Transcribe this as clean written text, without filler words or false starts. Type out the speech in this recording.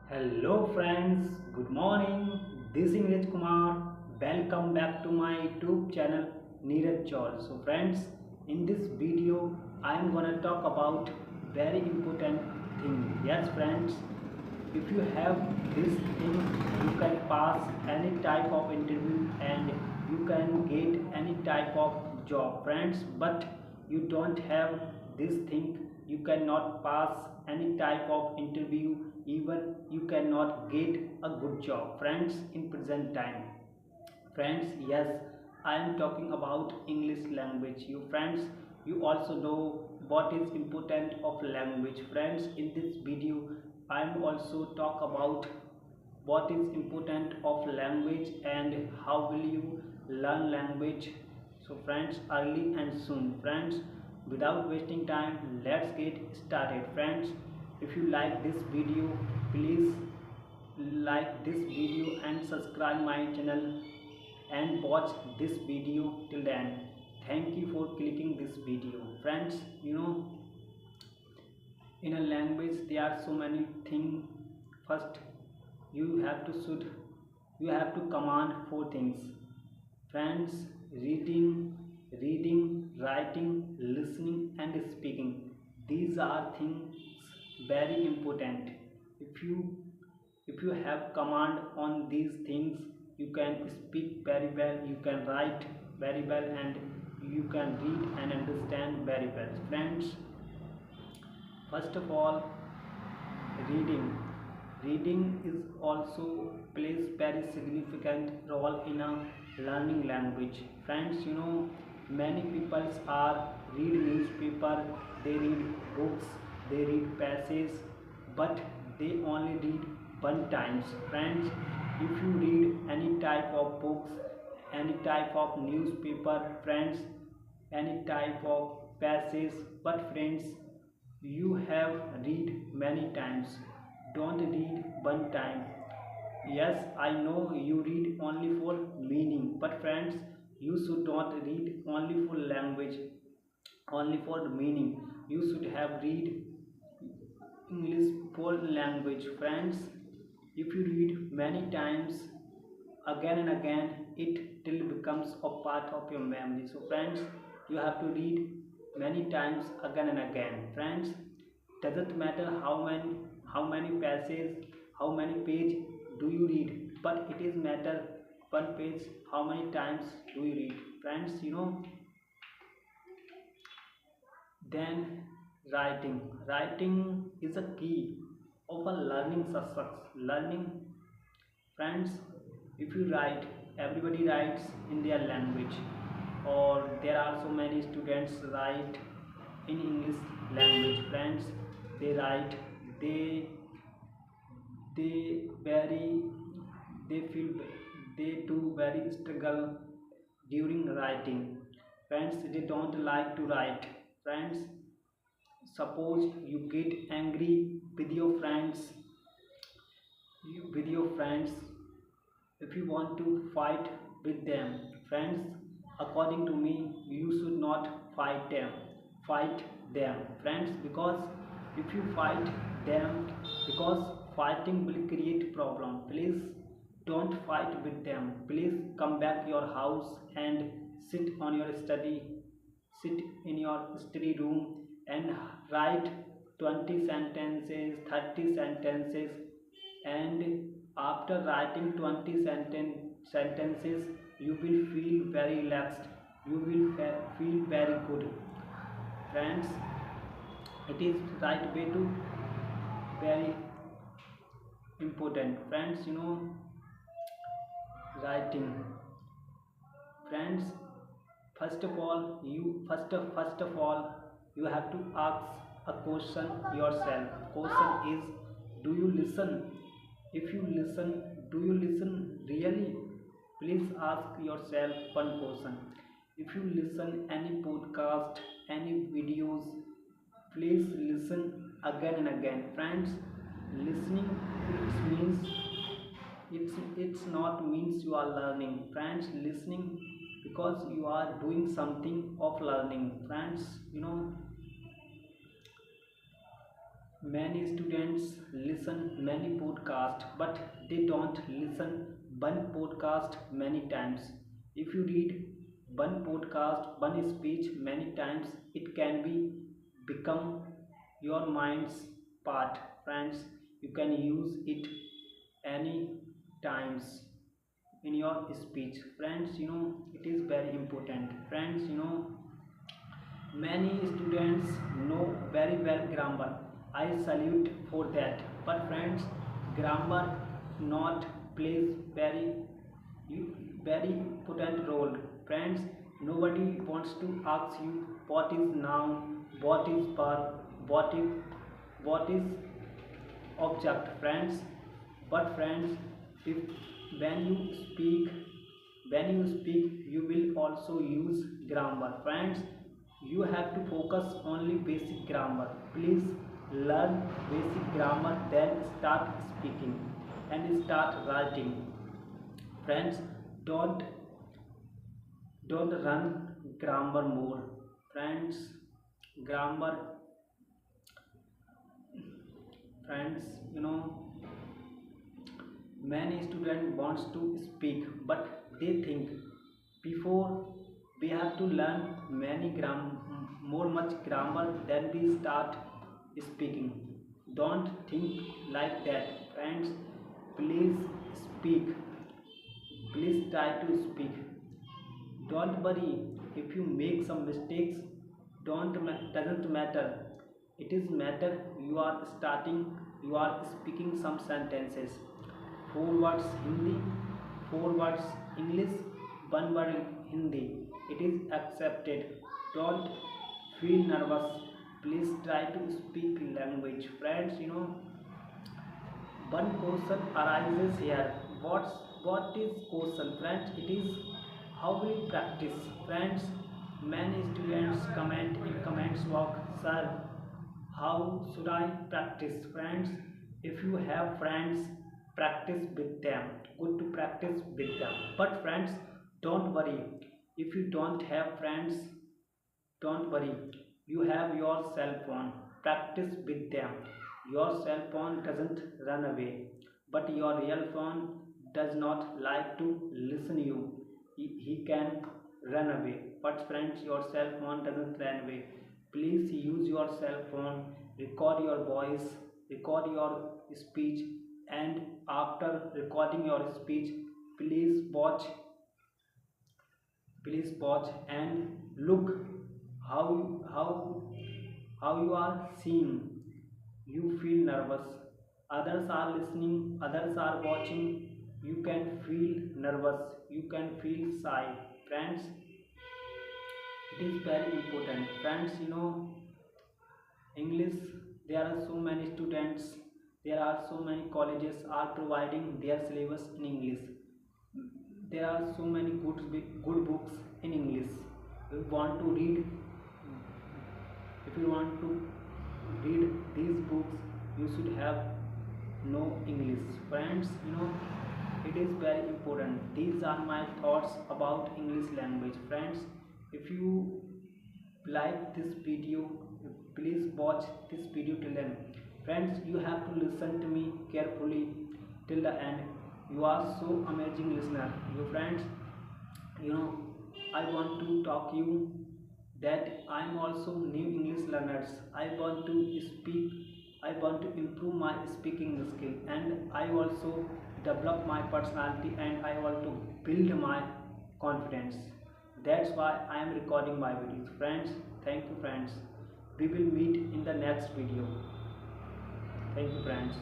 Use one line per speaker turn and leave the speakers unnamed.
Hello friends, good morning. This is Neeraj Kumar. Welcome back to my YouTube channel Neeraj Chol. So friends, in this video I am gonna talk about very important thing. Yes friends, if you have this thing, you can pass any type of interview and you can get any type of job friends, but you don't have this thing, you cannot pass any type of interview, even you cannot get a good job friends in present time. Friends, yes, I am talking about English language. You friends, you also know what is important of language. Friends, in this video I am also talk about what is important of language and how will you learn language. So friends, early and soon. Friends, without wasting time, let's get started. Friends, if you like this video, please like this video and subscribe my channel and watch this video till the end. Thank you for clicking this video. Friends, in a language there are so many things. First, you have to should you have to command four things. Friends, reading, writing, listening and speaking. These are things very important. If you if you have command on these things, you can speak very well, you can write very well, and you can read and understand very well. Friends, first of all, reading. Reading is also plays very significant role in a learning language. Friends, many people are read newspaper, they read books, they read passages, but they only read one times. Friends, if you read any type of books, any type of newspaper, friends, any type of passage, but friends, you have read many times, don't read one time. Yes, I know you read only for meaning, but friends, you should not read only for language, only for meaning. You should have read English for language. Friends, if you read many times, again and again, it till becomes a part of your memory. So friends, you have to read many times, again and again. Friends, doesn't matter how many passages, how many page do you read, but it is matter one page, how many times do you read. Friends, then writing is a key of a learning success. Learning, friends, if you write, everybody writes in their language, or there are so many students write in English language. Friends, they write, they they very they feel, they do very struggle during writing. Friends, they don't like to write. Friends, suppose you get angry with your friends, if you want to fight with them. Friends, according to me, you should not fight them friends, because if you fight them, because fighting will create problem. Please don't fight with them. Please come back your house and sit on your study, sit in your study room and write 20 sentences, 30 sentences, and after writing 20 sentences, you will feel very relaxed, you will feel very good. Friends, it is right way to very important. Friends, writing. Friends, first of all you have to ask a question yourself. Question is, do you listen? If you listen, do you listen really? Please ask yourself one question. If you listen any podcast, any videos, please listen again and again. Friends, listening, it means, it's not means you are learning. Friends, listening because you are doing something of learning. Friends, Many students listen many podcasts, but they don't listen one podcast many times. If you read one podcast, one speech many times, it can be become your mind's part. Friends, you can use it any times in your speech. Friends, it is very important. Friends, many students know very well grammar. I salute for that. But friends, grammar not plays very important role. Friends, nobody wants to ask you what is noun, what is verb, what is object. Friends, but friends, if when you speak you will also use grammar. Friends, you have to focus only basic grammar. Please learn basic grammar, then start speaking and start writing. Friends, don't run grammar more. Friends, grammar, friends, many students wants to speak, but they think before we have to learn more much grammar, then we start speaking. Don't think like that. Friends, please speak, please try to speak. Don't worry if you make some mistakes. Don't doesn't matter. It is matter you are starting, you are speaking some sentences. 4 words Hindi, 4 words English, 1 word Hindi. It is accepted. Don't feel nervous. Please try to speak language. Friends, one question arises here. What is question? Friends, it is how we practice. Friends, many students comment in comments box, sir, how should I practice? Friends, if you have friends, practice with them. Good to practice with them. But friends, don't worry if you don't have friends. Don't worry, you have your cell phone. Practice with them. Your cell phone doesn't run away, but your real phone does not like to listen you. He can run away, but friends, your cell phone doesn't run away. Please use your cell phone, record your voice, record your speech, and after recording your speech, please watch and look how how how you are seeing. You feel nervous, others are listening, others are watching. You can feel nervous, you can feel shy. Friends, it is very important. Friends, English, there are so many students, there are so many colleges are providing their syllabus in English. There are so many good books in English. If you want to read, if you want to read these books, you should have know English. Friends, it is very important. These are my thoughts about English language. Friends, if you like this video, please watch this video till the end. Friends, you have to listen to me carefully till the end. You are so amazing listener. Your friends, I want to talk you that I am also new English learners. I want to speak, I want to improve my speaking skill, and I also develop my personality, and I want to build my confidence. That's why I am recording my videos. Friends, thank you friends. We will meet in the next video. Thank you friends.